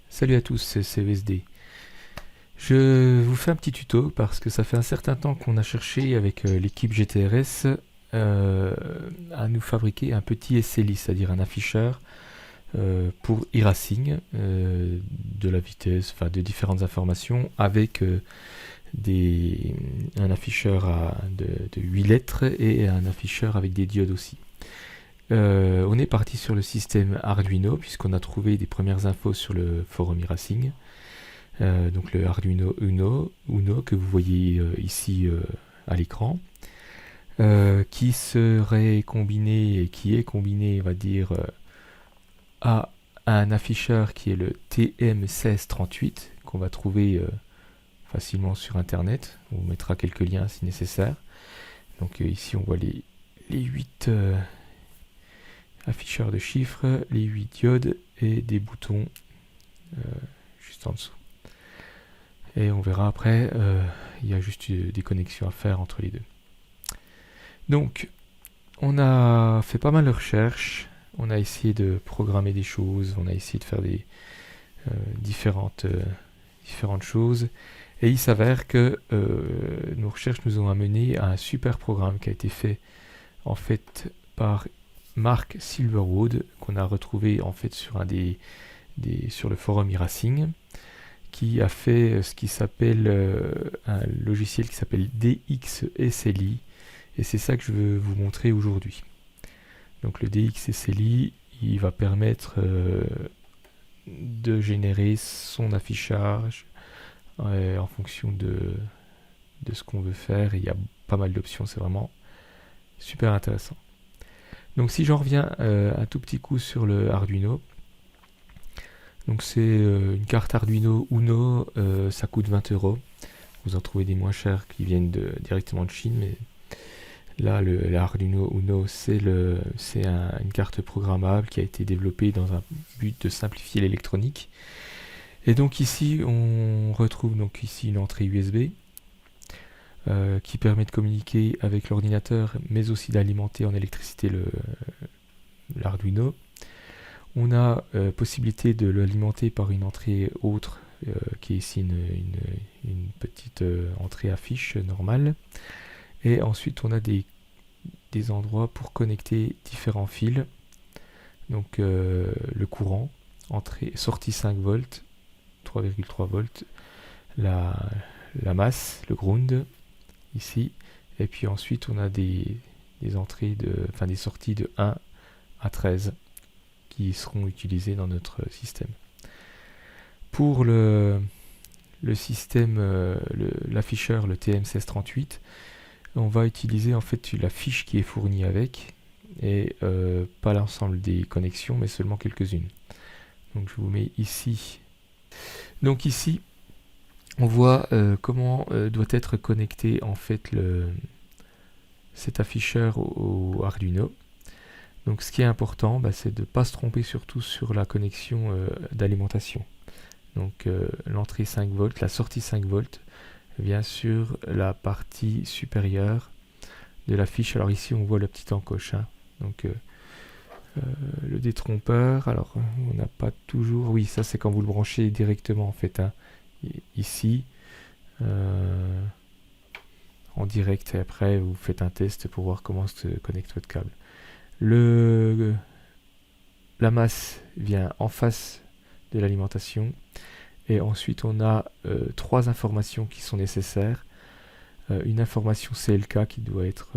Salut à tous, c'est CVSD. Je vous fais un petit tuto parce que ça fait un certain temps qu'on a cherché avec l'équipe GTRS à nous fabriquer un petit SLI, c'est-à-dire un afficheur pour e-racing, de la vitesse, enfin de différentes informations, avec un afficheur de 8 lettres et un afficheur avec des diodes aussi. On est parti sur le système Arduino puisqu'on a trouvé des premières infos sur le forum e-racing. Donc le Arduino Uno que vous voyez ici à l'écran, qui serait combiné et qui est combiné, on va dire, à un afficheur qui est le TM1638 qu'on va trouver facilement sur internet. On vous mettra quelques liens si nécessaire. Donc ici on voit les 8 afficheurs de chiffres, les 8 diodes et des boutons juste en dessous. Et on verra après, il y a juste des connexions à faire entre les deux. Donc, on a fait pas mal de recherches, on a essayé de programmer des choses, on a essayé de faire des différentes choses. Et il s'avère que nos recherches nous ont amené à un super programme qui a été fait en fait par Mark Silverwood, qu'on a retrouvé en fait sur sur le forum e-racing, qui a fait ce qui s'appelle un logiciel qui s'appelle DXSLI, et c'est ça que je veux vous montrer aujourd'hui. Donc le DXSLI, il va permettre de générer son affichage en fonction de ce qu'on veut faire, et il y a pas mal d'options, c'est vraiment super intéressant. Donc si j'en reviens un tout petit coup sur le Arduino, donc c'est une carte Arduino Uno, ça coûte 20 €. Vous en trouvez des moins chers qui viennent directement de Chine, mais là l'Arduino Uno c'est une carte programmable qui a été développée dans un but de simplifier l'électronique. Et donc ici on retrouve donc ici une entrée USB qui permet de communiquer avec l'ordinateur, mais aussi d'alimenter en électricité l'Arduino. On a possibilité de l'alimenter par une entrée autre, qui est ici une petite entrée affiche normale. Et ensuite on a des endroits pour connecter différents fils. Donc le courant, sortie 5 volts, 3,3 volts, la masse, le ground, ici. Et puis ensuite on a des sorties de 1 à 13 qui seront utilisées dans notre système. Pour le système, l'afficheur, le TM1638, on va utiliser en fait la fiche qui est fournie avec, et pas l'ensemble des connexions, mais seulement quelques-unes. Donc je vous mets ici. Donc ici, on voit comment doit être connecté en fait cet afficheur au Arduino. Donc ce qui est important, c'est de ne pas se tromper surtout sur la connexion d'alimentation. Donc l'entrée 5 volts, la sortie 5 volts vient sur la partie supérieure de la fiche. Alors ici on voit la petite encoche, hein. Donc le détrompeur, alors on n'a pas toujours, oui, ça c'est quand vous le branchez directement en fait, hein. Ici en direct, et après vous faites un test pour voir comment se connecte votre câble. La masse vient en face de l'alimentation, et ensuite on a 3 informations qui sont nécessaires. Une information CLK qui doit être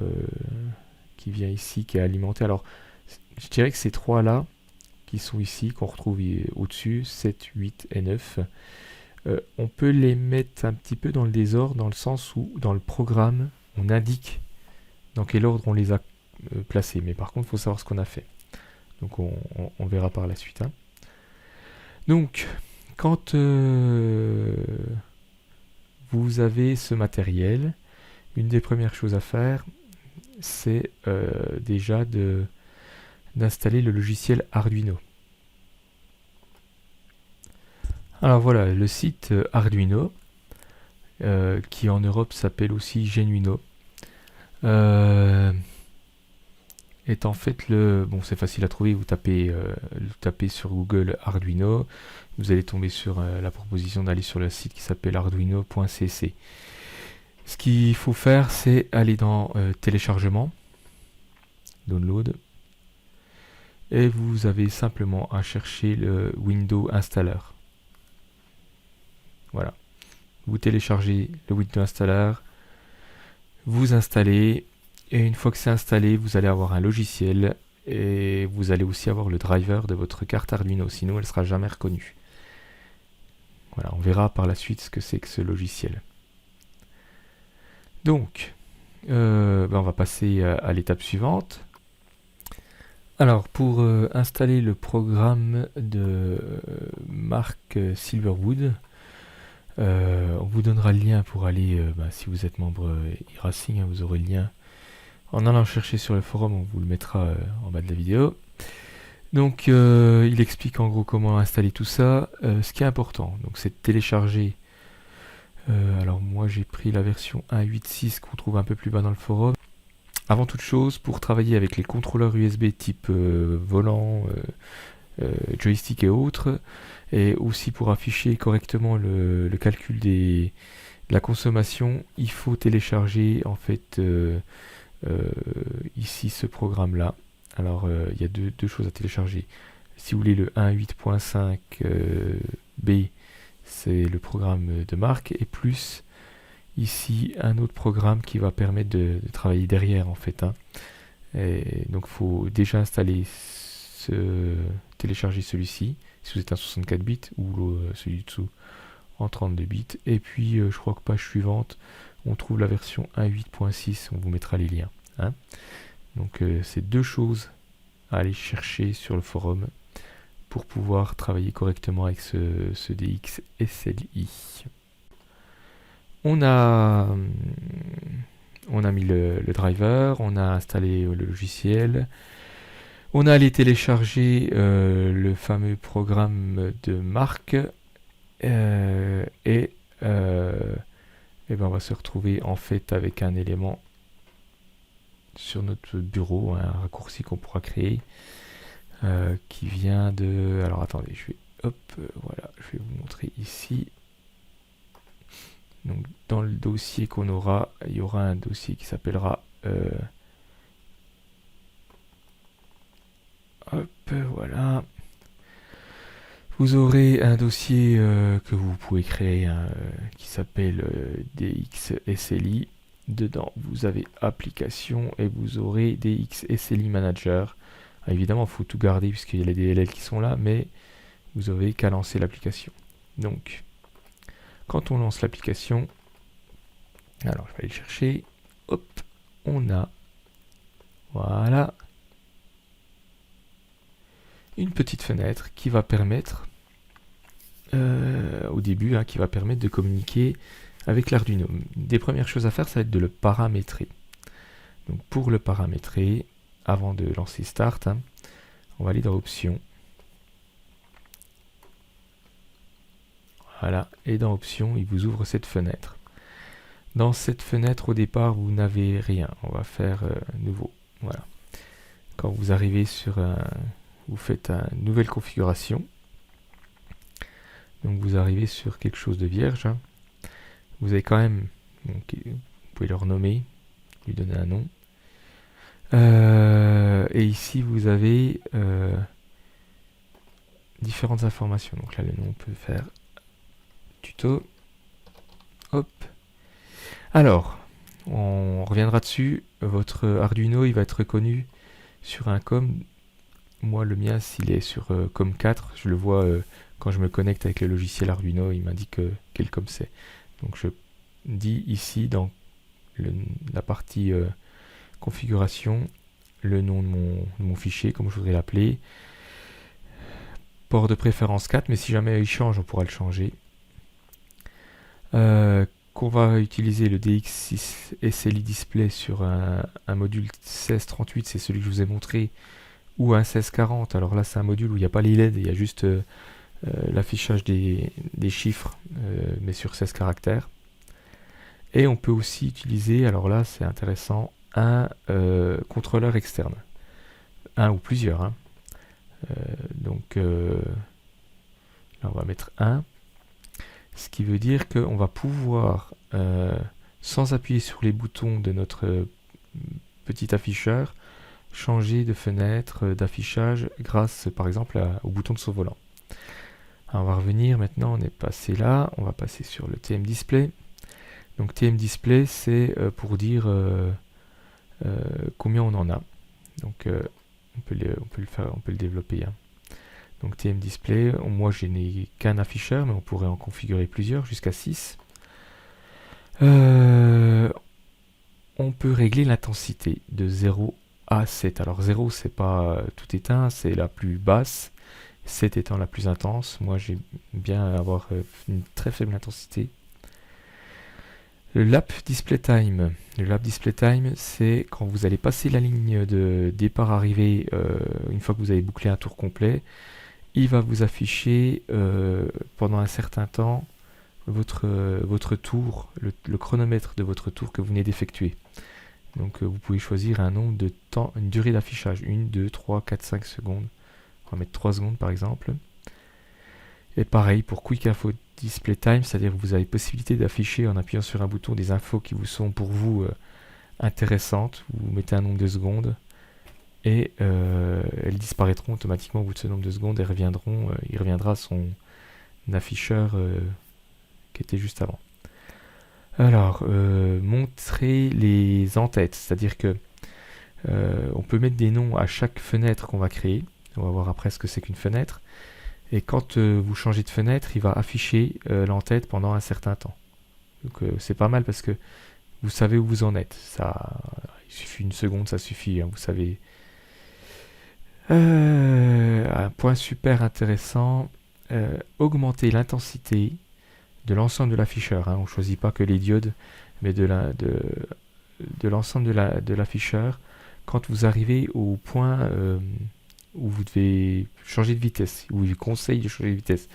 qui vient ici, qui est alimentée. Alors je dirais que ces 3 là qui sont ici, qu'on retrouve au-dessus, 7, 8 et 9, on peut les mettre un petit peu dans le désordre, dans le sens où dans le programme on indique dans quel ordre on les a placés, mais par contre il faut savoir ce qu'on a fait. Donc on verra par la suite, hein. Donc quand vous avez ce matériel, une des premières choses à faire, c'est déjà d'installer le logiciel Arduino. Alors voilà, le site Arduino, qui en Europe s'appelle aussi Genuino, est en fait bon, c'est facile à trouver, vous tapez sur Google Arduino, vous allez tomber sur la proposition d'aller sur le site qui s'appelle arduino.cc. Ce qu'il faut faire, c'est aller dans téléchargement, download, et vous avez simplement à chercher le Windows Installer. Voilà. Vous téléchargez le Windows Installer, vous installez, et une fois que c'est installé, vous allez avoir un logiciel, et vous allez aussi avoir le driver de votre carte Arduino, sinon elle ne sera jamais reconnue. Voilà, on verra par la suite ce que c'est que ce logiciel. Donc, on va passer à l'étape suivante. Alors, pour installer le programme de Mark Silverwood, on vous donnera le lien pour aller, si vous êtes membre eRacing, vous aurez le lien. En allant chercher sur le forum, on vous le mettra en bas de la vidéo. Donc, il explique en gros comment installer tout ça. Ce qui est important, donc, c'est de télécharger. Alors, moi, j'ai pris la version 1.8.6 qu'on trouve un peu plus bas dans le forum. Avant toute chose, pour travailler avec les contrôleurs USB type volant, joystick et autres, et aussi pour afficher correctement le calcul de la consommation, il faut télécharger en fait ici ce programme là. Alors il y a deux choses à télécharger. Si vous voulez le 1.8.5 B, c'est le programme de Mark, et plus ici un autre programme qui va permettre de travailler derrière en fait. Et donc il faut déjà installer télécharger celui-ci si vous êtes un 64 bits ou celui dessous en 32 bits. Et puis je crois que page suivante on trouve la version 1.8.6, on vous mettra les liens. Donc c'est deux choses à aller chercher sur le forum pour pouvoir travailler correctement avec ce DX SLI. On a mis le driver, on a installé le logiciel, on a allé télécharger le fameux programme de Mark, et on va se retrouver en fait avec un élément sur notre bureau, un raccourci qu'on pourra créer, qui vient de... Alors attendez, voilà, je vais vous montrer ici. Donc dans le dossier qu'on aura, il y aura un dossier qui s'appellera voilà. Vous aurez un dossier que vous pouvez créer qui s'appelle DX SLI. Dedans, vous avez application et vous aurez DX SLI Manager. Alors, évidemment, il faut tout garder puisqu'il y a les DLL qui sont là, mais vous avez qu'à lancer l'application. Donc, quand on lance l'application, alors je vais aller le chercher, hop, on a, voilà, une petite fenêtre qui va permettre, au début, qui va permettre de communiquer avec l'Arduino. Des premières choses à faire, ça va être de le paramétrer. Donc pour le paramétrer, avant de lancer Start, on va aller dans Options. Voilà, et dans Options, il vous ouvre cette fenêtre. Dans cette fenêtre, au départ, vous n'avez rien. On va faire nouveau. Voilà. Quand vous arrivez vous faites une nouvelle configuration. Donc vous arrivez sur quelque chose de vierge. Vous avez quand même, vous pouvez le renommer, lui donner un nom. Et ici, vous avez différentes informations. Donc là, le nom, on peut faire tuto. Hop. Alors, on reviendra dessus. Votre Arduino, il va être reconnu sur un COM. Moi, le mien, s'il est sur COM 4, je le vois quand je me connecte avec le logiciel Arduino, il m'indique quel COM c'est. Donc, je dis ici, dans la partie configuration, le nom de mon fichier, comme je voudrais l'appeler. Port de préférence 4, mais si jamais il change, on pourra le changer. Qu'on va utiliser le DX6 SLI Display sur un module 1638, c'est celui que je vous ai montré, ou un 1640. Alors là, c'est un module où il n'y a pas les LED, il y a juste l'affichage des chiffres, mais sur 16 caractères. Et on peut aussi utiliser, alors là c'est intéressant, un contrôleur externe. Un ou plusieurs. Hein. Donc là on va mettre un. Ce qui veut dire qu'on va pouvoir, sans appuyer sur les boutons de notre petit afficheur, changer de fenêtre d'affichage grâce par exemple au bouton de saut volant. Alors, on va revenir maintenant, on est passé là, on va passer sur le TM Display. Donc TM Display c'est pour dire combien on en a. Donc on peut le développer. Hein. Donc TM Display, moi je n'ai qu'un afficheur, mais on pourrait en configurer plusieurs, jusqu'à 6. On peut régler l'intensité de 0 à 7. Alors 0 c'est pas tout éteint, c'est la plus basse, 7 étant la plus intense. Moi j'aime bien avoir une très faible intensité. Le Lap Display Time. Le Lap Display Time, c'est quand vous allez passer la ligne de départ-arrivée, une fois que vous avez bouclé un tour complet, il va vous afficher pendant un certain temps votre tour, le chronomètre de votre tour que vous venez d'effectuer. Donc vous pouvez choisir un nombre de temps, une durée d'affichage, 1, 2, 3, 4, 5 secondes. On va mettre 3 secondes par exemple. Et pareil pour Quick Info Display Time, c'est-à-dire que vous avez possibilité d'afficher en appuyant sur un bouton des infos qui vous sont pour vous intéressantes. Vous mettez un nombre de secondes et elles disparaîtront automatiquement au bout de ce nombre de secondes et il reviendra à son afficheur qui était juste avant. Alors, montrer les en-têtes, c'est-à-dire que on peut mettre des noms à chaque fenêtre qu'on va créer. On va voir après ce que c'est qu'une fenêtre. Et quand vous changez de fenêtre, il va afficher l'en-tête pendant un certain temps. Donc c'est pas mal parce que vous savez où vous en êtes. Il suffit une seconde, ça suffit, hein, vous savez. Un point super intéressant, augmenter l'intensité de l'ensemble de l'afficheur. Hein. On ne choisit pas que les diodes, mais de l'ensemble de l'afficheur. Quand vous arrivez au point où vous devez changer de vitesse, où il conseille de changer de vitesse.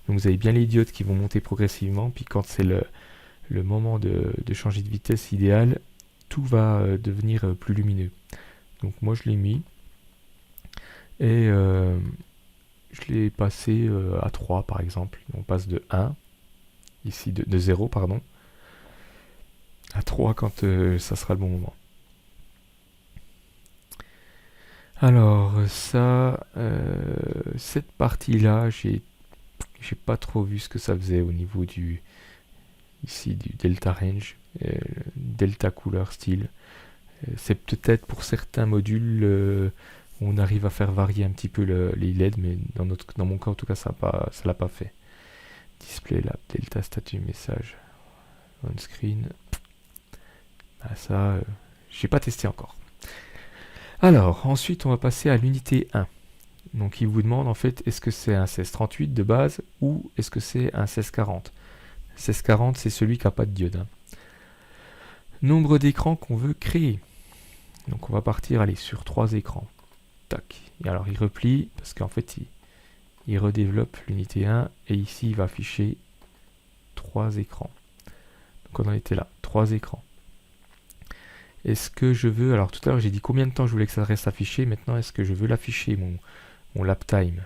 Donc vous avez bien les diodes qui vont monter progressivement, puis quand c'est le moment de changer de vitesse idéal, tout va devenir plus lumineux. Donc moi je l'ai mis, et je l'ai passé à 3 par exemple. On passe de 1, ici de 0 pardon, à 3 quand ça sera le bon moment. Alors ça, cette partie-là, j'ai pas trop vu ce que ça faisait au niveau du delta range, delta couleur style. C'est peut-être pour certains modules où on arrive à faire varier un petit peu les LED, mais dans mon cas en tout cas ça l'a pas fait. Display lab, delta statut message, on screen. Ah, ça, j'ai pas testé encore. Alors, ensuite, on va passer à l'unité 1. Donc, il vous demande en fait, est-ce que c'est un 1638 de base ou est-ce que c'est un 1640 ? 1640, c'est celui qui n'a pas de diode. Hein. Nombre d'écrans qu'on veut créer. Donc, on va partir, sur 3 écrans. Tac. Et alors, il replie parce qu'en fait, il redéveloppe l'unité 1 et ici, il va afficher 3 écrans. Donc, on en était là, 3 écrans. Est-ce que je veux, alors tout à l'heure j'ai dit combien de temps je voulais que ça reste affiché, maintenant est-ce que je veux l'afficher mon lap time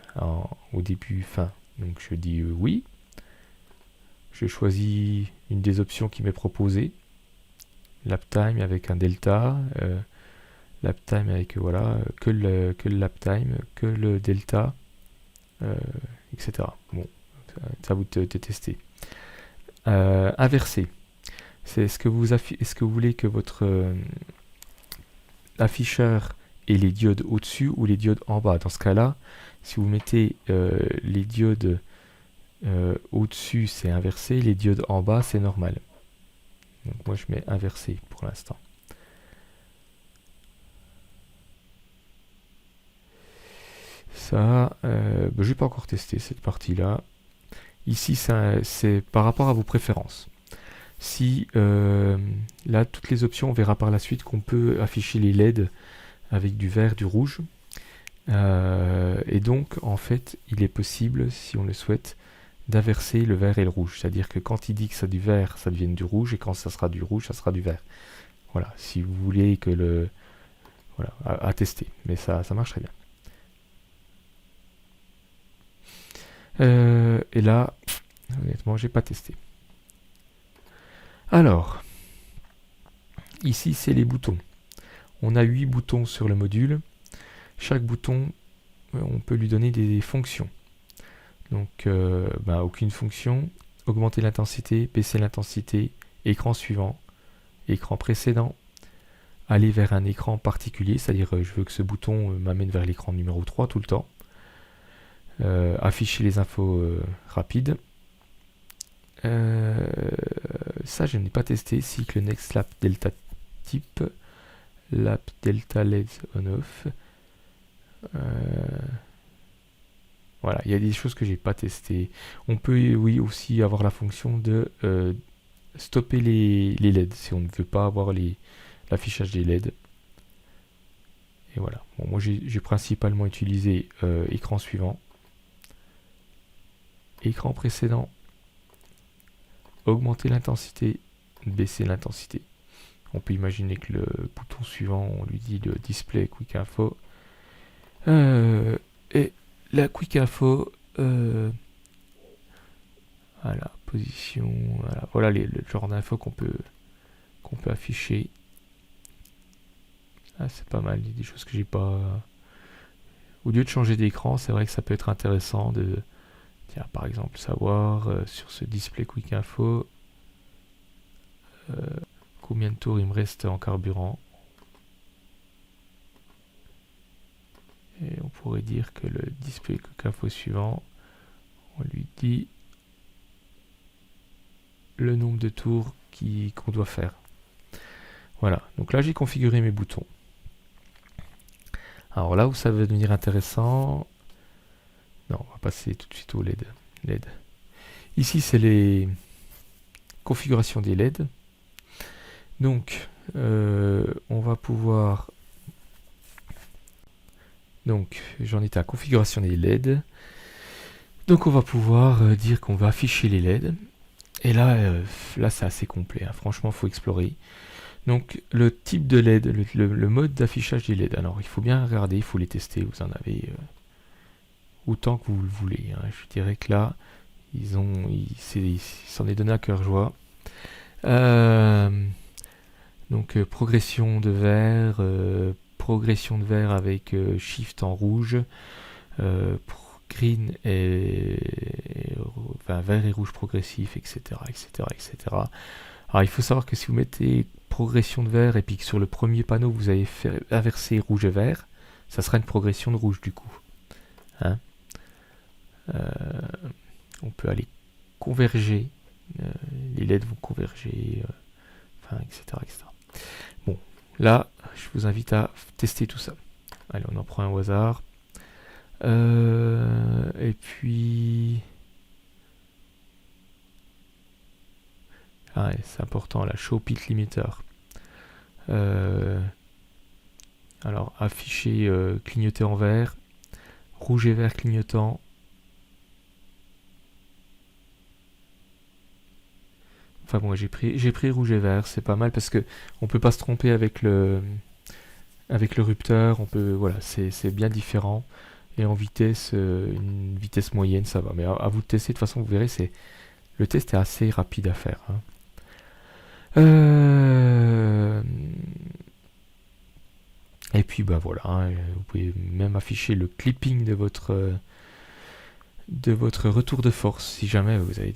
au début fin? Donc je dis oui. Je choisis une des options qui m'est proposée. Lap time avec un delta, lap time avec que le lap time, que le delta, etc. Bon, ça vous de tester. Inverser. C'est est-ce que vous voulez que votre afficheur ait les diodes au-dessus ou les diodes en bas? Dans ce cas-là, si vous mettez les diodes au-dessus, c'est inversé, les diodes en bas, c'est normal. Donc moi, je mets inversé pour l'instant. Ça, je vais pas encore tester cette partie-là. Ici, c'est par rapport à vos préférences. Si là, toutes les options, on verra par la suite qu'on peut afficher les LED avec du vert, du rouge. Et donc, en fait, il est possible, si on le souhaite, d'inverser le vert et le rouge. C'est-à-dire que quand il dit que c'est du vert, ça devienne du rouge, et quand ça sera du rouge, ça sera du vert. Voilà, si vous voulez que le... Voilà, à tester. Mais ça marche très bien. Et là, honnêtement, j'ai pas testé. Alors, ici, c'est les boutons. On a 8 boutons sur le module. Chaque bouton, on peut lui donner des fonctions. Donc, aucune fonction. Augmenter l'intensité, baisser l'intensité, écran suivant, écran précédent, aller vers un écran particulier, c'est-à-dire je veux que ce bouton m'amène vers l'écran numéro 3 tout le temps. Afficher les infos rapides. Ça, je n'ai pas testé. Cycle Next Lap Delta Type. Lap Delta LED On-Off. Voilà, il y a des choses que j'ai pas testées. On peut, oui, aussi avoir la fonction de stopper les LED si on ne veut pas avoir l'affichage des LED. Et voilà. Bon, moi, j'ai principalement utilisé écran suivant, écran précédent, augmenter l'intensité, baisser l'intensité. On peut imaginer que le bouton suivant, on lui dit le display Quick Info. Et la Quick Info, voilà, position, voilà le genre d'infos qu'on peut afficher. Ah, c'est pas mal, il y a des choses que j'ai pas... Au lieu de changer d'écran, c'est vrai que ça peut être intéressant de, tiens, par exemple, savoir sur ce display Quick Info combien de tours il me reste en carburant. Et on pourrait dire que le display Quick Info suivant, on lui dit le nombre de tours qu'on doit faire. Voilà, donc là j'ai configuré mes boutons. Alors là où ça va devenir intéressant, non, on va passer tout de suite au LED. Ici c'est les configurations des LED. Donc on va pouvoir, donc j'en étais à configuration des LED. Donc on va pouvoir dire qu'on va afficher les LED. Et là, c'est assez complet, hein. Franchement, il faut explorer. Donc le type de LED, le mode d'affichage des LED. Alors il faut bien regarder, il faut les tester. Vous en avez autant que vous le voulez, hein. Je dirais que là, il s'en est donné à cœur joie. Donc progression de vert avec shift en rouge, green et vert et rouge progressif, etc., etc. Alors il faut savoir que si vous mettez progression de vert et puis que sur le premier panneau vous avez fait inverser rouge et vert, ça sera une progression de rouge du coup. Hein, on peut aller converger, les LED vont converger, etc. Bon, là, je vous invite à tester tout ça. Allez, on en prend un au hasard. Et puis... Ah ouais, c'est important, la Show Pit Limiter. Alors, afficher, clignoter en vert, rouge et vert clignotant. Enfin bon, j'ai pris rouge et vert, c'est pas mal parce que on peut pas se tromper avec le rupteur. On peut, voilà, c'est bien différent. Et en vitesse, une vitesse moyenne, ça va. Mais à vous de tester, de toute façon, vous verrez, le test est assez rapide à faire, hein. Et puis bah voilà, hein, vous pouvez même afficher le clipping de votre retour de force. Si jamais vous avez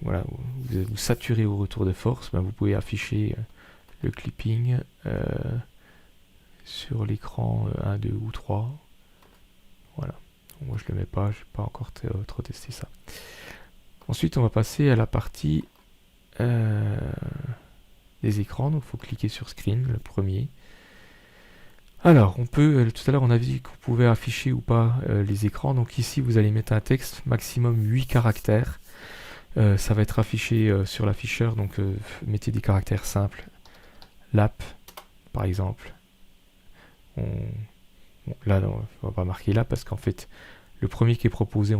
voilà, vous saturez au retour de force, ben vous pouvez afficher le clipping sur l'écran 1, 2 ou 3. Voilà. Moi je le mets pas, je n'ai pas encore trop testé ça. Ensuite on va passer à la partie des écrans. Donc il faut cliquer sur Screen, le premier. Alors on peut, tout à l'heure on a dit qu'on pouvait afficher ou pas les écrans. Donc ici vous allez mettre un texte maximum 8 caractères. Ça va être affiché sur l'afficheur. Donc mettez des caractères simples. Lap par exemple. Bon, là, non, on va pas marquer là parce qu'en fait, le premier qui est proposé,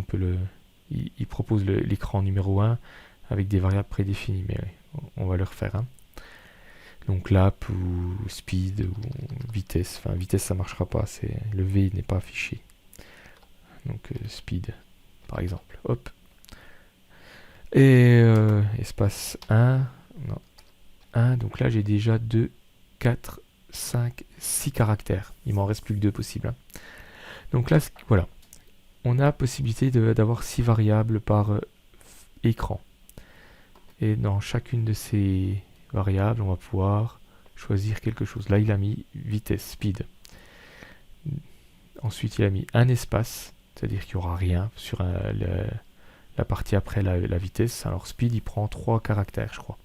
il propose l'écran numéro 1 avec des variables prédéfinies, mais on va le refaire. Hein. Donc lap ou speed ou vitesse, enfin vitesse ça marchera pas, le V n'est pas affiché. Donc speed par exemple, hop. Et espace 1, non, 1, donc là j'ai déjà 2, 4, 5, 6 caractères. Il m'en reste plus que 2 possibles. Hein. Donc là, voilà. On a possibilité d'avoir 6 variables par écran. Et dans chacune de ces variables, on va pouvoir choisir quelque chose. Là, il a mis vitesse, speed. Ensuite, il a mis un espace, c'est-à-dire qu'il n'y aura rien sur la partie après la vitesse. Alors, speed, il prend 3 caractères, je crois.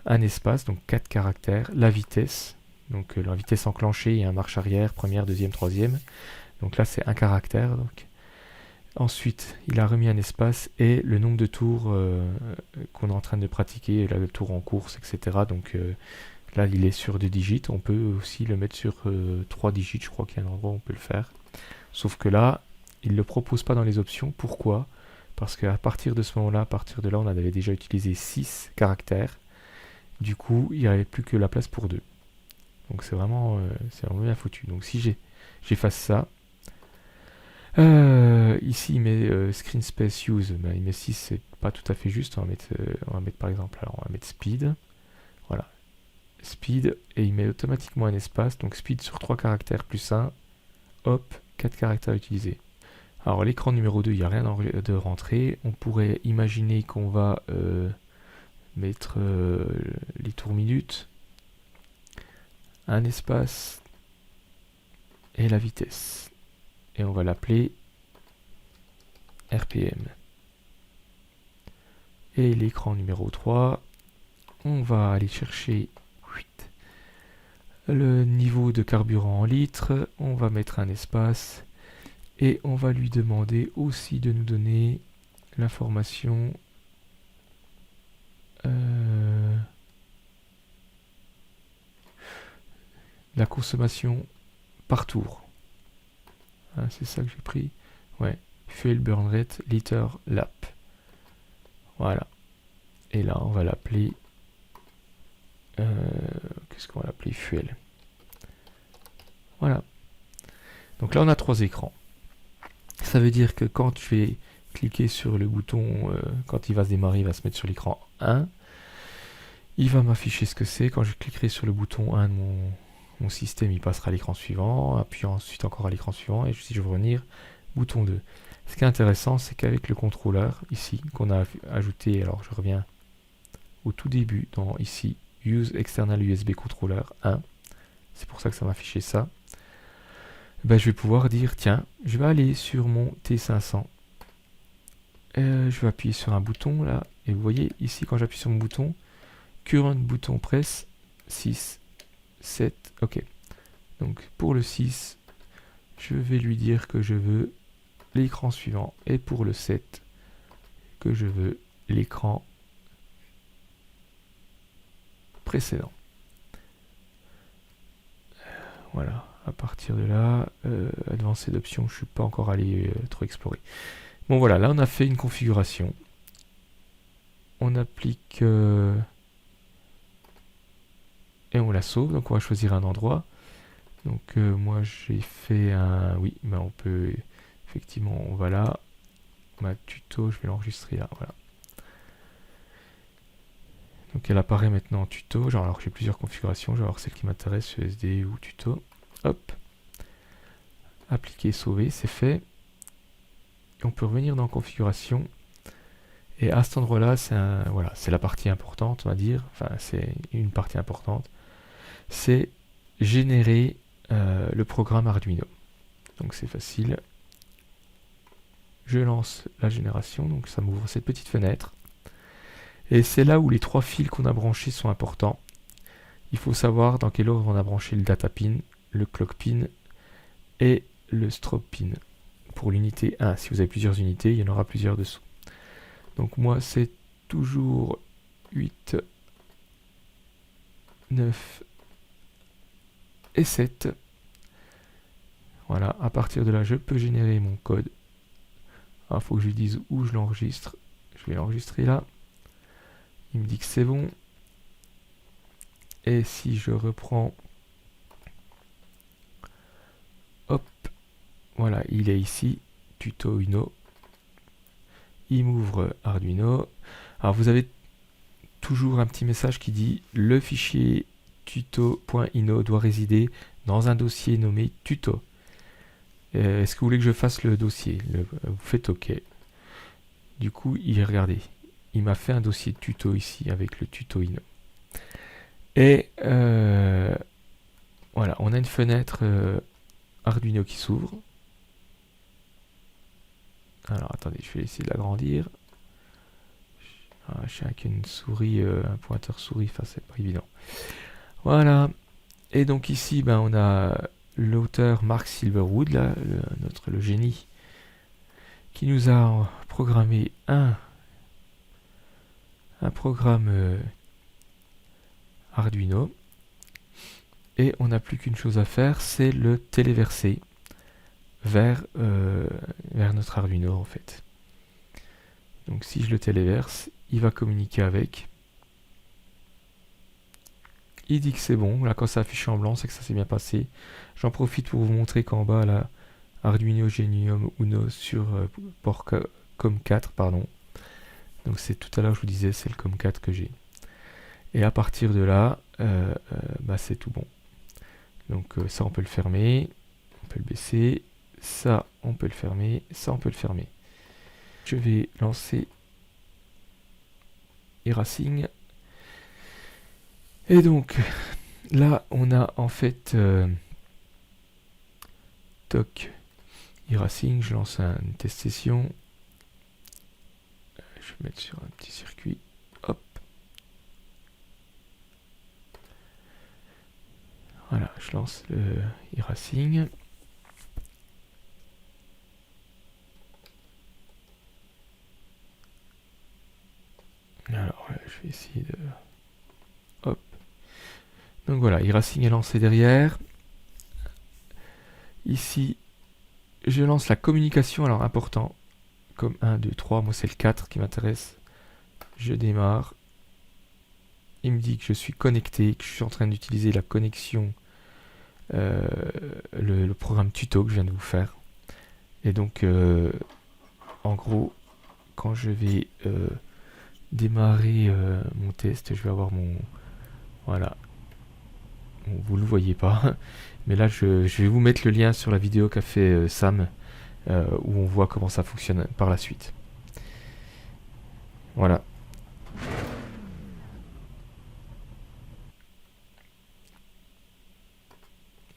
Un espace, donc 4 caractères. La vitesse, donc la vitesse enclenchée et un marche arrière, première, deuxième, troisième. Donc là, c'est un caractère. Donc. Ensuite, il a remis un espace et le nombre de tours qu'on est en train de pratiquer, là, le tour en course, etc. Donc là, il est sur 2 digits. On peut aussi le mettre sur 3 digits. Je crois qu'il y a un endroit où on peut le faire. Sauf que là, il ne le propose pas dans les options. Pourquoi ? Parce qu'à partir de ce moment-là, à partir de là, on avait déjà utilisé 6 caractères. Du coup, il n'y avait plus que la place pour 2. Donc c'est vraiment bien foutu. Donc si j'efface ça, ici il met screen space use, ben, il met 6, c'est pas tout à fait juste. On va mettre par exemple, alors on va mettre speed, voilà, speed, et il met automatiquement un espace, donc speed sur 3 caractères plus 1, hop, 4 caractères utilisés. Alors l'écran numéro 2, il n'y a rien de rentrée. On pourrait imaginer qu'on va mettre les tours minutes, un espace et la vitesse. Et on va l'appeler RPM. Et l'écran numéro 3, on va aller chercher le niveau de carburant en litres, on va mettre un espace et on va lui demander aussi de nous donner l'information la consommation par tour. Ah, c'est ça que j'ai pris. Ouais. Fuel burn rate, liter lap. Voilà. Et là, on va l'appeler. Qu'est-ce qu'on va l'appeler ? Fuel. Voilà. Donc là, on a 3 écrans. Ça veut dire que quand je vais cliquer sur le bouton, quand il va se démarrer, il va se mettre sur l'écran 1. Il va m'afficher ce que c'est. Quand je cliquerai sur le bouton 1 de mon système, il passera à l'écran suivant, puis ensuite encore à l'écran suivant, et si je veux revenir, bouton 2. Ce qui est intéressant, c'est qu'avec le contrôleur, ici, qu'on a ajouté, alors je reviens au tout début, dans ici, Use External USB Controller 1, c'est pour ça que ça m'a affiché ça, ben, je vais pouvoir dire, tiens, je vais aller sur mon T500, je vais appuyer sur un bouton, là, et vous voyez, ici, quand j'appuie sur mon bouton, Current bouton press, 6, 7, ok. Donc, pour le 6, je vais lui dire que je veux l'écran suivant, et pour le 7, que je veux l'écran précédent. Voilà, à partir de là, Advanced Options, je ne suis pas encore allé trop explorer. Bon voilà, là on a fait une configuration. On applique et on la sauve, donc on va choisir un endroit. Donc moi j'ai fait un... Oui, mais on peut... Effectivement, on va là. Ma tuto, je vais l'enregistrer là, voilà. Donc elle apparaît maintenant en tuto. Genre, alors j'ai plusieurs configurations. Je vais voir celle qui m'intéresse, SD ou tuto. Hop. Appliquer, sauver, c'est fait. Et on peut revenir dans configuration. Et à cet endroit-là, voilà, c'est la partie importante, on va dire. Enfin, c'est une partie importante. C'est générer le programme Arduino. Donc c'est facile. Je lance la génération, donc ça m'ouvre cette petite fenêtre. Et c'est là où les 3 fils qu'on a branchés sont importants. Il faut savoir dans quel ordre on a branché le data pin, le clock pin et le strobe pin. Pour l'unité 1, si vous avez plusieurs unités, il y en aura plusieurs dessous. Donc moi c'est toujours 8, 9 et 7. Voilà, à partir de là, je peux générer mon code. Il faut que je lui dise où je l'enregistre. Je vais l'enregistrer là. Il me dit que c'est bon. Et si je reprends, hop, voilà, il est ici, tuto Uno. Il m'ouvre Arduino. Alors vous avez toujours un petit message qui dit le fichier tuto.ino doit résider dans un dossier nommé tuto. Est-ce que vous voulez que je fasse le dossier? Vous faites OK. Du coup, regardez, il m'a fait un dossier tuto ici avec le tuto Ino. Et voilà, on a une fenêtre Arduino qui s'ouvre. Alors attendez, je vais essayer de l'agrandir. Je suis avec une souris, un pointeur souris, enfin c'est pas évident. Voilà. Et donc ici, ben, on a l'auteur Mark Silverwood, là, le génie, qui nous a programmé un programme Arduino. Et on n'a plus qu'une chose à faire, c'est le téléverser vers notre Arduino en fait. Donc si je le téléverse, il va communiquer avec. Il dit que c'est bon. Là, quand ça affiche en blanc, c'est que ça s'est bien passé. J'en profite pour vous montrer qu'en bas, là, Arduino Genuum Uno sur port COM4, pardon. Donc c'est tout à l'heure, je vous disais, c'est le COM4 que j'ai. Et à partir de là, bah, c'est tout bon. Donc ça, on peut le fermer. On peut le baisser. Ça, on peut le fermer. Ça, on peut le fermer. Je vais lancer eRacing. Et donc, là, on a en fait toc eRacing. Je lance une test session. Je vais mettre sur un petit circuit. Hop. Voilà, je lance le eRacing. Alors, je vais essayer de... Hop. Donc voilà, eRacing est lancé derrière. Ici, je lance la communication. Alors, important, comme 1, 2, 3. Moi, c'est le 4 qui m'intéresse. Je démarre. Il me dit que je suis connecté, que je suis en train d'utiliser la connexion, le programme tuto que je viens de vous faire. Et donc, en gros, quand je vais démarrer mon test, je vais avoir mon... Voilà. Bon, vous ne le voyez pas. Mais là, je vais vous mettre le lien sur la vidéo qu'a fait Sam, où on voit comment ça fonctionne par la suite. Voilà.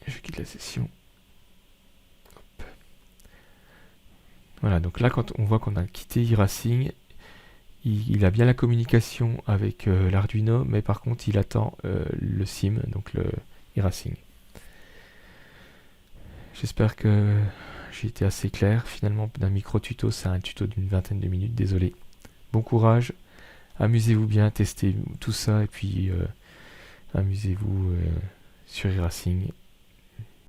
Je quitte la session. Hop. Voilà, donc là, quand on voit qu'on a quitté eRacing, il a bien la communication avec l'Arduino, mais par contre, il attend le SIM, donc le eRacing. J'espère que j'ai été assez clair. Finalement, d'un micro-tuto, c'est un tuto d'une vingtaine de minutes, désolé. Bon courage, amusez-vous bien, testez tout ça, et puis amusez-vous sur eRacing.